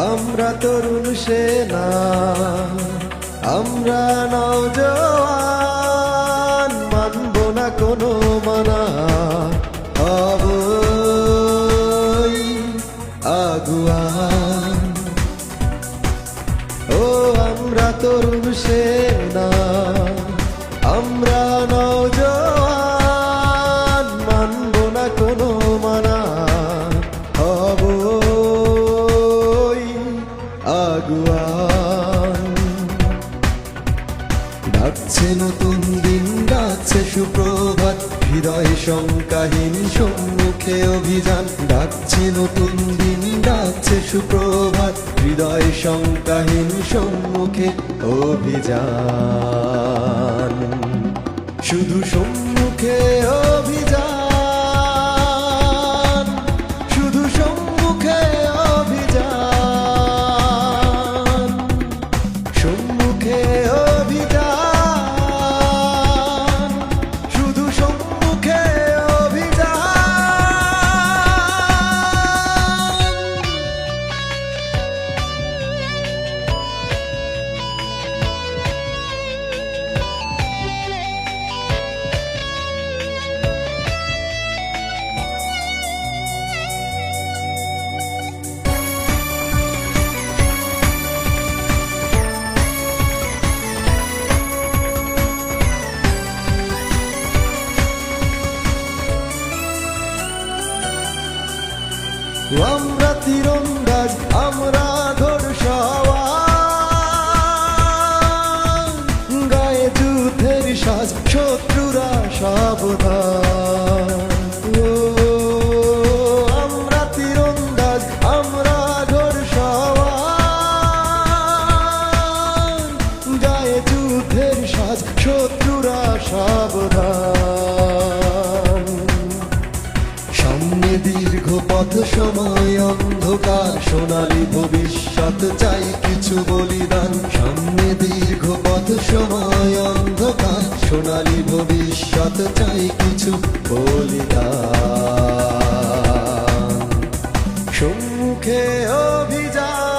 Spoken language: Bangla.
আমরা তরুণ সেনা, আমরা নওজোয়ান, মানব না কোনো মানা, হবই আগুয়ান। ও আমরা তরুণ সেনা, আমরা নওজোয়ান, মানব না কোনো মানা, হবই আগুয়ান। ডাকছে নতুন দিন, ডাকছে সুপ্রভাত, হৃদয় শঙ্কাহীন সম্মুখে অভিযান। ডাকছে নতুন দিন, ডাকছে সুপ্রভাত, হৃদয় শঙ্কাহীন সম্মুখে অভিযান। শুধু সম্মুখে অভিযান, শুধু সম্মুখে অভিযান, সম্মুখে অভিযান, শুধু সম্মুখে অভিযান। আমরা তীরন্দাজ, আমরা ঘোড়সওয়ার, গায়ে যুদ্ধের সাজ, শত্রুরা সাবধান। ও আমরা তীরন্দাজ, আমরা ঘোড়সওয়ার, গায়ে যুদ্ধের সাজ, শত্রুরা সাবধান। সামনে দীর্ঘ পথ, সময় অন্ধকার, সোনালী ভবিষ্যৎ, চাই কিছু বলিদান। সামনে দীর্ঘ পথ, সময় অন্ধকার, সোনালী ভবিষ্যৎ, চাই কিছু বলিদান। সম্মুখে অভিযান।